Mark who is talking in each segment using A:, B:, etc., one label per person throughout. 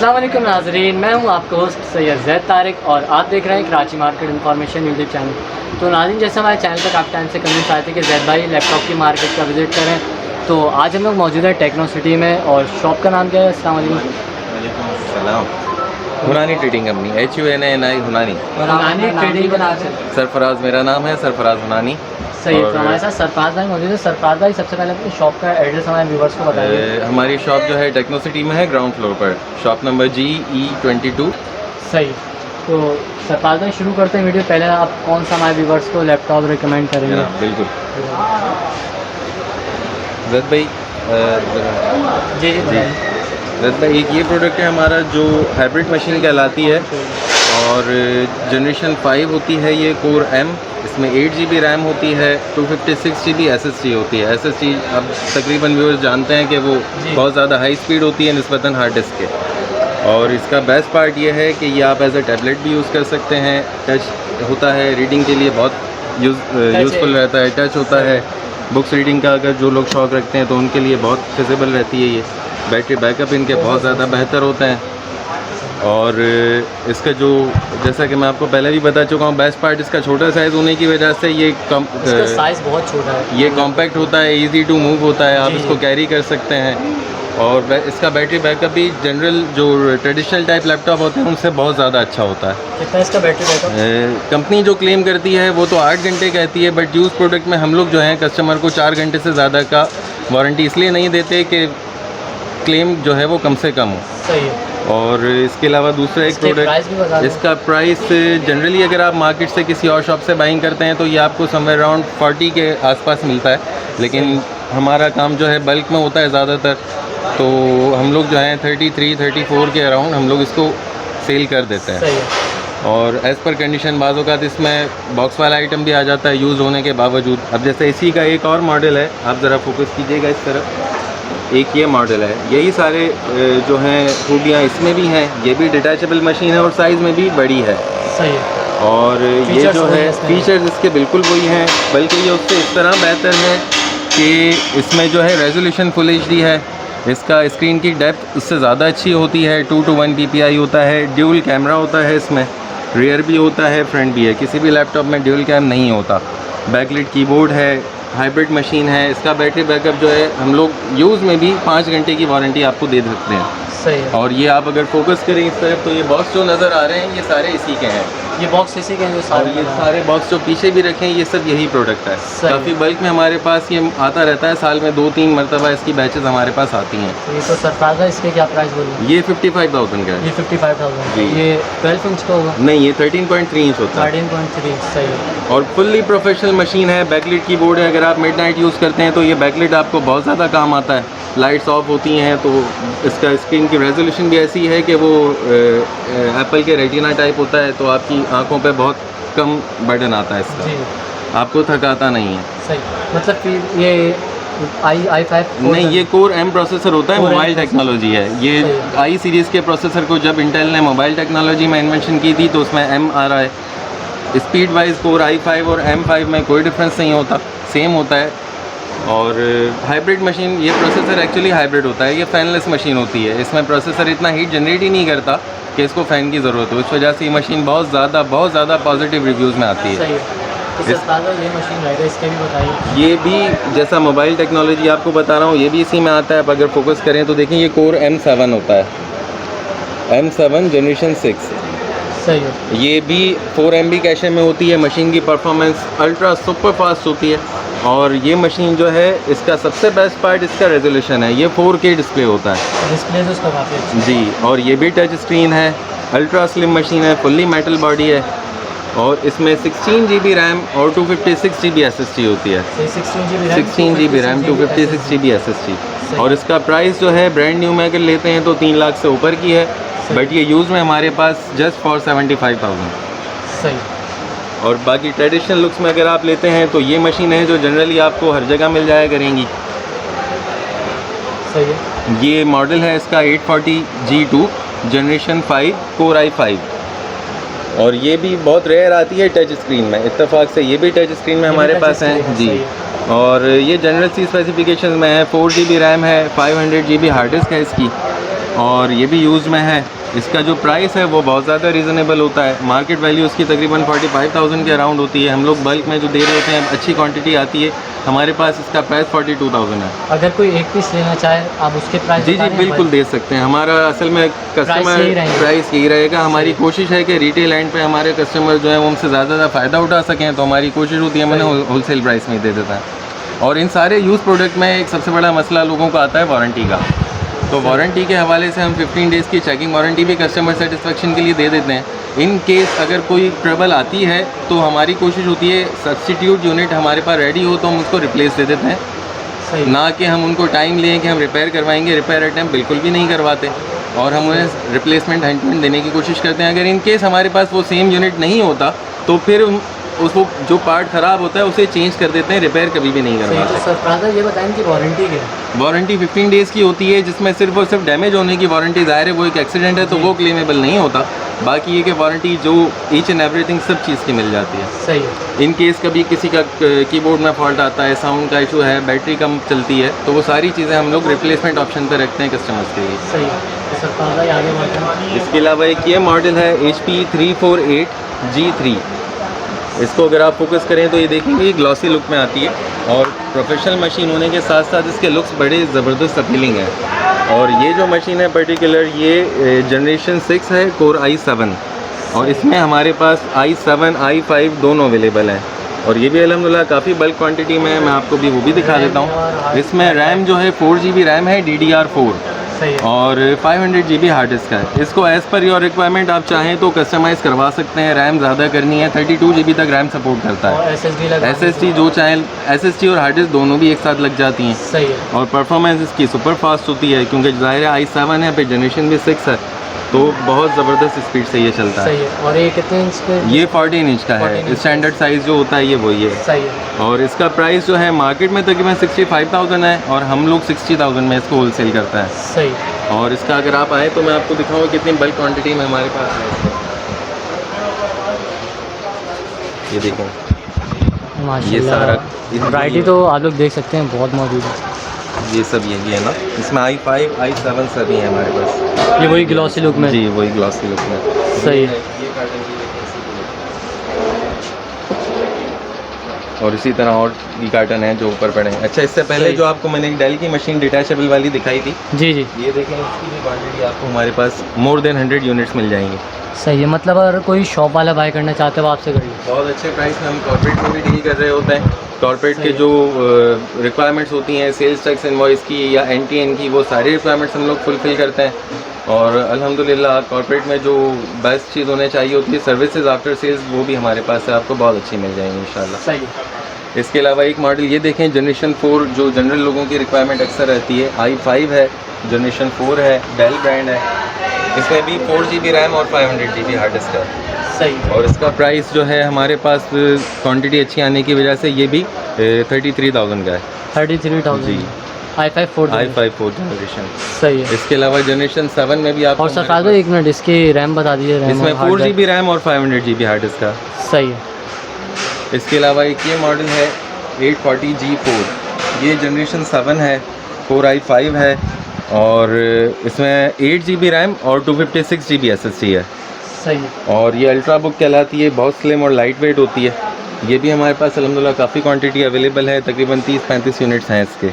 A: अस्सलाम वालेकुम नाज़रीन, मैं हूं आपका होस्ट सैयद ज़ैद तारिक और आप देख रहे हैं Karachi market information YouTube channel. तो नाज़रीन, जैसे हमारे चैनल पर काफ़ी टाइम से कमेंट्स आए थे कि ज़ैद भाई लैपटॉप की मार्केट का विज़िट करें, तो आज हम लोग मौजूद है टेक्नो सिटी में और शॉप का नाम क्या है? अस्सलाम वालेकुम।
B: हुनानी ट्रेडिंग कंपनी HUNANI हुनानी
A: ट्रेडिंग का नाम है।
B: सरफराज मेरा नाम है, सरफराज हुनानी।
A: सही है। तो हमारे साथ सरफराज भाई मौजूद है। सरफराज भाई, सबसे पहले अपनी शॉप का एड्रेस हमारे व्यूवर्स को बताइए।
B: हमारी शॉप जो है टेक्नो सिटी में है, ग्राउंड फ्लोर पर, शॉप नंबर GE22।
A: सही। तो सरफराज भाई शुरू करते हैं वीडियो। पहले आप कौन सा हमारे व्यूवर्स को लैपटॉप रिकमेंड करेंगे?
B: बिल्कुल ज़ैद भाई।
A: जी जी
B: ज़ैद भाई, एक ये प्रोडक्ट है हमारा जो हाइब्रिड मशीन कहलाती है और जनरेशन 5 होती है ये, कोर M। इसमें 8 GB रैम होती है, 256 GB SSD होती है। SSD अब तकरीबन व्यूअर्स जानते हैं कि वो बहुत ज़्यादा हाई स्पीड होती है निस्बतन हार्ड डिस्क के। और इसका बेस्ट पार्ट ये है कि ये आप एज अ टैबलेट भी यूज़ कर सकते हैं। टच होता है, रीडिंग के लिए बहुत यूज़फुल रहता है। टच होता है बुक्स रीडिंग का, अगर जो लोग शौक़ रखते हैं तो उनके लिए बहुत फिजिबल रहती है ये। बैटरी बैकअप इनके बहुत ज़्यादा बेहतर होते हैं। और इसका जो, जैसा कि मैं आपको पहले भी बता चुका हूँ, बेस्ट पार्ट इसका छोटा साइज़ होने की वजह से ये
A: साइज़ बहुत छोटा है,
B: ये कॉम्पैक्ट होता है, इजी टू मूव होता है, आप इसको कैरी कर सकते हैं। और इसका बैटरी बैकअप भी जनरल जो ट्रेडिशनल टाइप लैपटॉप होते हैं उनसे बहुत ज़्यादा अच्छा होता है।
A: कितना इसका बैटरी बैकअप?
B: कंपनी जो क्लेम करती है वो तो 8 घंटे कहती है, बट यूज़ प्रोडक्ट में हम लोग जो है कस्टमर को 4 घंटे से ज़्यादा का वारंटी इसलिए नहीं देते कि क्लेम जो है वो कम से कम हो।
A: सही है।
B: और इसके अलावा दूसरा एक प्रोडक्ट, इसका प्राइस जनरली अगर आप मार्केट से किसी और शॉप से बाइंग करते हैं तो ये आपको समवेयर अराउंड 40 के आसपास मिलता है, लेकिन हमारा काम जो है बल्क में होता है ज़्यादातर, तो हम लोग जो है 33-34 के अराउंड हम लोग इसको सेल कर देते हैं।
A: सही है।
B: और एज़ पर कंडीशन बाज़ औक़ात इसमें बॉक्स वाला आइटम भी आ जाता है यूज़ होने के बावजूद। अब जैसे इसी का एक और मॉडल है, आप ज़रा फोकस कीजिएगा इस तरफ, एक ये मॉडल है। यही सारे जो हैं खूबियाँ इसमें भी हैं। ये भी डिटैचेबल मशीन है और साइज़ में भी बड़ी है।
A: सही है।
B: और ये जो है फीचर्स इसके बिल्कुल वही हैं, बल्कि ये उससे इस तरह बेहतर है कि इसमें जो है रेजोल्यूशन फुल HD है। इसका स्क्रीन की डेप्थ उससे ज़्यादा अच्छी होती है। 2:1 PPI होता है। ड्यूल कैमरा होता है इसमें, रियर भी होता है, फ्रंट भी है। किसी भी लैपटॉप में ड्यूल कैम नहीं होता। बैकलिट कीबोर्ड है, हाइब्रिड मशीन है। इसका बैटरी बैकअप जो है हम लोग यूज़ में भी 5 घंटे की वारंटी आपको दे सकते हैं।
A: सही है।
B: और ये आप अगर फोकस करें इस तरफ तो ये बॉक्स जो नज़र आ रहे हैं ये सारे इसी के हैं।
A: ये बॉक्स इसी के हैं जो
B: और ये सारे बॉक्स जो पीछे भी रखे हैं ये सब यही प्रोडक्ट है। काफ़ी बल्क में हमारे पास ये आता रहता है, साल में 2-3 मरतबा इसकी बैचेस हमारे पास आती हैं।
A: ये तो सरफराज है, इसके क्या प्राइस बोलिए?
B: ये 55,000 का है।
A: ये 55,000
B: जी।
A: ये 12 इंच का होगा?
B: नहीं, ये 13.3 इंच होता है।
A: 13.3। सही है।
B: और फुल्ली प्रोफेशनल मशीन है। बैकलिट कीबोर्ड है, अगर आप मिडनाइट यूज़ करते हैं तो ये बैकलिट आपको बहुत ज़्यादा काम आता है। लाइट्स ऑफ होती हैं तो इसका स्क्रीन की रेजोल्यूशन भी ऐसी है कि वो एप्पल के रेटिना टाइप होता है, तो आपकी आंखों पे बहुत कम बर्डन आता है इसका।
A: जी।
B: आपको थकाता नहीं है।
A: सही। मतलब फिर ये i5
B: नहीं, ये कोर M प्रोसेसर होता है, मोबाइल टेक्नोलॉजी है। ये i सीरीज़ के प्रोसेसर को जब इंटेल ने मोबाइल टेक्नोलॉजी में इन्वेंशन की थी तो उसमें M आ रहा है। स्पीड वाइज कोर i5 और M5 में कोई डिफरेंस नहीं होता, सेम होता है। और हाइब्रिड मशीन, ये प्रोसेसर एक्चुअली हाइब्रिड होता है, ये फ़ैनलेस मशीन होती है। इसमें प्रोसेसर इतना हीट जनरेट ही नहीं करता कि इसको फ़ैन की ज़रूरत हो। इस वजह से ये मशीन बहुत ज़्यादा पॉजिटिव रिव्यूज़ में आती है।
A: सही है। ये मशीन है, इसके भी बताइए।
B: ये भी जैसा मोबाइल टेक्नोलॉजी आपको बता रहा हूँ ये भी इसी में आता है। अब अगर फोकस करें तो देखें ये कोर M7 होता है, M7 जनरेशन 6।
A: सही है।
B: ये भी 4 MB कैशे में होती है। मशीन की परफॉर्मेंस अल्ट्रा सुपर फास्ट होती है। और ये मशीन जो है इसका सबसे बेस्ट पार्ट इसका रेजोल्यूशन है। ये 4K डिस्प्ले होता है।
A: डिस्प्ले तो इसका काफ़ी अच्छा
B: जी। और ये भी टच स्क्रीन है, अल्ट्रा स्लिम मशीन है, फुल्ली मेटल बॉडी है। और इसमें 16 GB रैम और 256 GB SSD होती है। 16 GB रैम 256 GB SSD। और इसका प्राइस जो है ब्रांड न्यू में अगर लेते हैं तो 3 लाख से ऊपर की है, बट ये यूज़ में हमारे पास जस्ट फॉर 75,000।
A: सही।
B: और बाकी ट्रेडिशनल लुक्स में अगर आप लेते हैं तो ये मशीन है जो जनरली आपको हर जगह मिल जाया करेंगी।
A: सही है।
B: ये मॉडल है इसका 840G2 जनरेशन 5 कोर i5। और ये भी बहुत रेयर आती है टच स्क्रीन में, इत्तेफाक से ये भी टच स्क्रीन में हमारे पास है जी। और ये जनरल सी स्पेसिफिकेशन में है। 4 GB रैम है, 500 GB हार्ड डिस्क है इसकी। और ये भी यूज़ में है। इसका जो प्राइस है वो बहुत ज़्यादा रीज़नेबल होता है। मार्केट वैल्यू उसकी तकरीबन 45,000 के अराउंड होती है। हम लोग बल्क में जो दे रहे होते हैं, अच्छी क्वांटिटी आती है, हमारे पास इसका प्राइस 42,000 है।
A: अगर कोई एक पीस लेना चाहे आप उसके प्राइस
B: जी बिल्कुल दे सकते हैं। हमारा असल में कस्टमर प्राइस यही रहेगा। हमारी कोशिश है कि रिटेल एंड पे हमारे कस्टमर जो है वो हमसे ज़्यादा फ़ायदा उठा सकें, तो हमारी कोशिश होती है मैंने होलसेल प्राइस में ही दे देता है। और इन सारे यूज़ प्रोडक्ट में एक सबसे बड़ा मसला लोगों को आता है वारंटी का। तो वारंटी के हवाले से हम 15 डेज़ की चेकिंग वारंटी भी कस्टमर सेटिस्फेक्शन के लिए दे देते हैं। इन केस अगर कोई ट्रबल आती है तो हमारी कोशिश होती है सब्स्टिट्यूट यूनिट हमारे पास रेडी हो तो हम उसको रिप्लेस दे देते हैं, ना कि हम उनको टाइम लें कि हम रिपेयर करवाएंगे। रिपेयर अटैम्प्ट बिल्कुल भी नहीं करवाते और हम उन्हें रिप्लेसमेंट हैंड देने की कोशिश करते हैं। अगर इन केस हमारे पास वो सेम यूनिट नहीं होता तो फिर उसको जो पार्ट ख़राब होता है उसे चेंज कर देते हैं, रिपेयर कभी भी नहीं करवाते।
A: तो सर प्रादा ये बताएं कि वारंटी क्या है?
B: वारंटी 15 डेज़ की होती है, जिसमें सिर्फ और सिर्फ डैमेज होने की वारंटी। ज़ाहिर है वो एक एक्सीडेंट है तो वो क्लेमेबल नहीं होता। बाकी ये कि वारंटी जो ईच एंड एवरीथिंग सब चीज़ की मिल जाती है।
A: सही है।
B: इन केस कभी किसी का कीबोर्ड में फॉल्ट आता है, साउंड का इशू है, बैटरी कम चलती है, तो वो सारी चीज़ें हम लोग रिप्लेसमेंट ऑप्शन पर रखते हैं कस्टमर्स के लिए।
A: सही है। तो सर प्रादा आगे बढ़ते हैं।
B: इसके अलावा एक ये मॉडल है HP 348G3। इसको अगर आप फोकस करें तो ये देखेंगे ग्लॉसी लुक में आती है और प्रोफेशनल मशीन होने के साथ साथ इसके लुक्स बड़े ज़बरदस्त अपीलिंग है। और ये जो मशीन है पर्टिकुलर ये जनरेशन 6 है, कोर i7, और इसमें हमारे पास i7 i5 दोनों अवेलेबल हैं। और ये भी अल्हम्दुलिल्लाह काफ़ी बल्क क्वांटिटी में है। मैं आपको भी वो भी दिखा देता हूँ। इसमें रैम जो है 4 GB रैम है DDR4 और 500 GB हार्ड डिस्क है। इसको एज़ पर योर रिक्वायरमेंट आप चाहें तो कस्टमाइज़ करवा सकते हैं। रैम ज़्यादा करनी है 32 GB तक रैम सपोर्ट करता है। SSD जो चाहें, SSD और हार्ड डिस्क दोनों भी एक साथ लग जाती हैं।
A: सही है।
B: और परफॉर्मेंस इसकी सुपर फास्ट होती है क्योंकि ज़ाहिर है i7 है, फिर जनरेशन भी 6 है, तो बहुत ज़बरदस्त स्पीड से ये चलता है।
A: सही है। और ये कितने इंच पे?
B: ये 14 इंच का है। स्टैंडर्ड साइज़ जो होता है ये वही है।
A: सही है।
B: और इसका प्राइस जो है मार्केट में तकरीबन 65,000 है और हम लोग 60,000 में इसको होलसेल करता है।
A: सही।
B: और इसका अगर आप आए तो मैं आपको दिखाऊँ कितनी बल्क क्वांटिटी में हमारे पास है। ये देखें, ये सारा
A: वैरायटी तो आप लोग देख सकते हैं बहुत मौजूद है।
B: ये सब यही है ना, इसमें i5 i7 सभी है हमारे पास।
A: ये वही ग्लॉसी लुक में?
B: जी वही ग्लॉसी लुक में।
A: सही है।
B: ये पैटर्न और इसी तरह और भी कार्टन है जो ऊपर पड़े हैं। अच्छा, इससे पहले जो आपको मैंने एक डेल की मशीन डिटैचेबल वाली दिखाई थी,
A: जी जी,
B: ये देखें, इसकी भी क्वांटिटी आपको हमारे पास मोर देन 100 यूनिट्स मिल जाएंगी।
A: सही है। मतलब अगर कोई शॉप वाला बाय करना चाहते हो आपसे करिए।
B: बहुत अच्छे प्राइस में हम कॉर्पोरेट में भी डील कर रहे होते हैं। कॉर्पोरेट के जो रिक्वायरमेंट्स होती हैं सेल्स टैक्स इनवॉइस की या NTN की, वो सारी रिक्वायरमेंट्स हम लोग फुलफ़िल करते हैं। और अल्हम्दुलिल्लाह कॉर्पोरेट में जो बेस्ट चीज़ होने चाहिए होती है सर्विसेज आफ्टर सेल्स, वो भी हमारे पास है, आपको बहुत अच्छी मिल जाएंगी इंशाल्लाह।
A: सही है।
B: इसके अलावा एक मॉडल ये देखें, जनरेशन 4 जो जनरल लोगों की रिक्वायरमेंट अक्सर रहती है, i5 है, जनरेशन 4 है, डेल ब्रांड है। इसमें भी 4 GB रैम और 500 GB हार्ड डिस्क है।
A: सही।
B: और इसका प्राइस जो है हमारे पास क्वांटिटी अच्छी आने की वजह से ये भी 33,000 का है।
A: 33,000
B: जी।
A: i5
B: 4 generation.
A: सही है।
B: इसके अलावा जनरेशन 7 में भी आप
A: और सर फादर एक मिनट, इसकी रैम बता दीजिए। रैम
B: इसमें 4 GB रैम और 500 GB हार्ड डिस्क का।
A: सही है।
B: इसके अलावा एक ये मॉडल है 840G4, ये जनरेशन 7 है, कोर i5 है और इसमें 8 GB रैम और 256 GB SSD है।
A: सही है।
B: और ये अल्ट्रा बुक कहलाती है, बहुत स्लिम और लाइट वेट होती है। ये भी हमारे पास अल्हम्दुलिल्लाह काफ़ी क्वांटिटी अवेलेबल है, तकरीबन 30-35 यूनिट्स हैं इसके।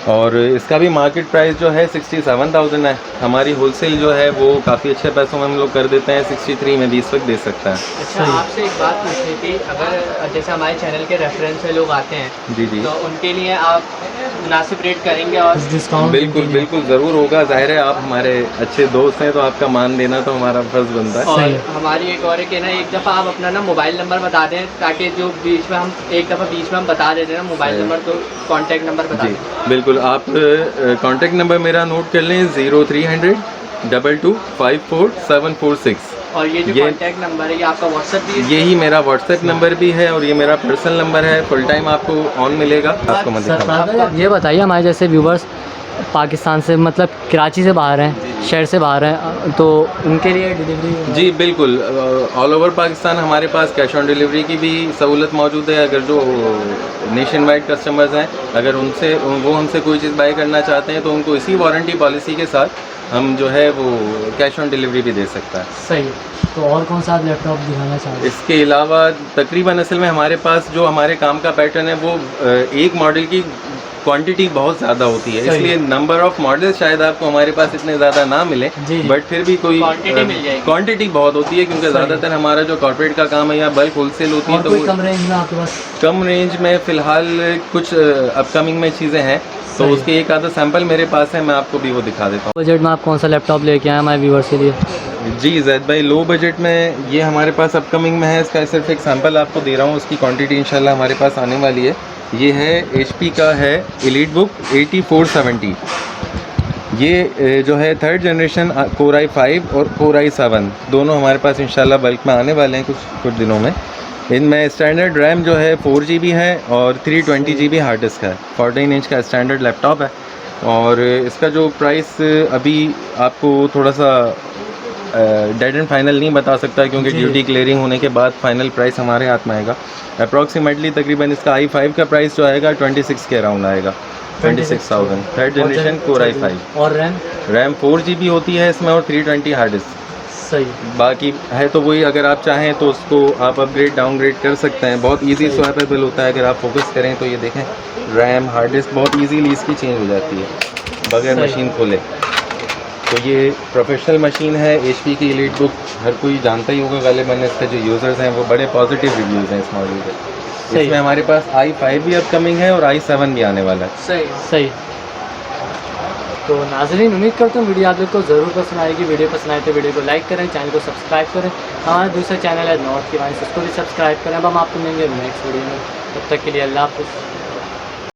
B: और इसका भी मार्केट प्राइस जो है 67,000 है। हमारी होलसेल जो है वो काफ़ी अच्छे पैसों में हम लोग कर देते हैं, 63 में भी इस वक्त दे सकता है।
C: अच्छा, आपसे एक बात पूछनी थी, अगर जैसे हमारे चैनल के रेफरेंस से लोग आते हैं
B: जी जी,
C: तो उनके लिए आप मुनासिब रेट करेंगे और
A: डिस्काउंट?
B: बिल्कुल बिल्कुल ज़रूर होगा। ज़ाहिर है आप हमारे अच्छे दोस्त हैं तो आपका मान देना तो हमारा फर्ज बनता है।
C: और हमारी एक और है ना, एक दफ़ा आप अपना ना मोबाइल नंबर बता दें ताकि जो बीच में हम एक दफ़ा बीच में हम बता देते हैं ना मोबाइल नंबर, तो कॉन्टैक्ट नंबर बता
B: जी
C: दें।
B: बिल्कुल, आप कॉन्टैक्ट नंबर मेरा नोट कर लें, 0300 22 54 746।
C: और ये जो कॉन्टैक्ट नंबर है ये आपका व्हाट्सएप भी है?
B: यही मेरा व्हाट्सएप नंबर भी है और ये मेरा पर्सनल नंबर है। फुल टाइम आपको ऑन मिलेगा। आपको मैं
A: सर
B: दिखाऊंगा।
A: फादर ये बताइए, हमारे जैसे व्यूवर्स पाकिस्तान से मतलब कराची से बाहर हैं, शहर से बाहर हैं, तो उनके लिए डिलीवरी?
B: जी बिल्कुल, ऑल ओवर पाकिस्तान हमारे पास कैश ऑन डिलीवरी की भी सहूलत मौजूद है। अगर जो नेशन वाइड कस्टमर्स हैं, अगर वो हमसे कोई चीज़ बाय करना चाहते हैं तो उनको इसी वारंटी पॉलिसी के साथ हम जो है वो कैश ऑन डिलीवरी भी दे सकता है।
A: सही। तो और कौन सा आप लैपटॉप दिखाना चाह रहे हैं?
B: इसके अलावा तकरीबन असल में हमारे पास जो हमारे काम का पैटर्न है वो एक मॉडल की क्वांटिटी बहुत ज़्यादा होती है,
A: सही।
B: इसलिए नंबर ऑफ मॉडल्स शायद आपको हमारे पास इतने ज़्यादा ना मिले,
A: जी।
B: बट फिर भी कोई
C: क्वांटिटी मिल जाएगी।
B: क्वांटिटी बहुत होती है, क्योंकि
A: सही।
B: ज़्यादातर हमारा जो कॉर्पोरेट का काम है या बल्क होलसेल होती है,
A: और
B: तो
A: कोई
B: वो
A: कम रेंज में आपके पास?
B: कम रेंज में फ़िलहाल कुछ अपकमिंग में चीज़ें हैं, तो
A: सही।
B: उसके एक आधा सैंपल मेरे पास है, मैं आपको भी वो दिखा देता हूँ।
A: बजट में आप कौन सा लैपटॉप लेके आए हमारे व्यूअर्स के लिए?
B: जी जैद भाई, लो बजट में ये हमारे पास अपकमिंग में है, इसका सिर्फ एक सैंपल आपको दे रहा हूँ, उसकी क्वांटिटी इंशाल्लाह हमारे पास आने वाली है। ये है HP का है एलीटबुक 8470। ये जो है 3rd जनरेशन Core i5 और Core i7 दोनों हमारे पास इंशाल्लाह बल्क में आने वाले हैं कुछ दिनों में। इनमें स्टैंडर्ड रैम जो है 4 GB है और 320 GB हार्ड डिस्क है। 14 इंच का स्टैंडर्ड लैपटॉप है और इसका जो प्राइस अभी आपको थोड़ा सा डेड एंड फाइनल नहीं बता सकता, क्योंकि
A: जी।
B: ड्यूटी क्लियरिंग होने के बाद फाइनल प्राइस हमारे हाथ में आएगा। अप्रॉक्सीमेटली तकरीबन इसका i5 का प्राइस जो आएगा 26 के अराउंड आएगा, 26,000। 3rd जनरेशन Core i5
A: और रैम
B: 4 GB होती है इसमें और 320 हार्ड डिस्क।
A: सही।
B: बाकी है तो वही, अगर आप चाहें तो उसको आप अपग्रेड डाउनग्रेड कर सकते हैं, बहुत इजी स्वैपेबल होता है। अगर आप फोकस करें तो ये देखें, रैम हार्ड डिस्क बहुत इजीली इसकी चेंज हो जाती है बगैर
A: सही।
B: मशीन खोले। तो ये प्रोफेशनल मशीन है, HP की एलीटबुक हर कोई जानता ही होगा गालिबन, इसके जो यूज़र्स हैं वो बड़े पॉजिटिव रिव्यूज़ हैं इस मॉडल के।
A: सही।
B: इसमें हमारे पास i5 भी अपकमिंग है और i7 भी आने वाला है।
C: सही।
A: सही। तो नाज़रीन, उम्मीद करता हूँ वीडियो आप लोग को ज़रूर पसंद आएगी। वीडियो पसंद आए तो वीडियो को लाइक करें, चैनल को सब्सक्राइब करें। हमारा दूसरा चैनल है नॉर्थ की वाइन्स, उसको भी सब्सक्राइब करें। अब हम आपको मिलेंगे नेक्स्ट वीडियो में, तब तक के लिए अल्लाह हाफ़िज़।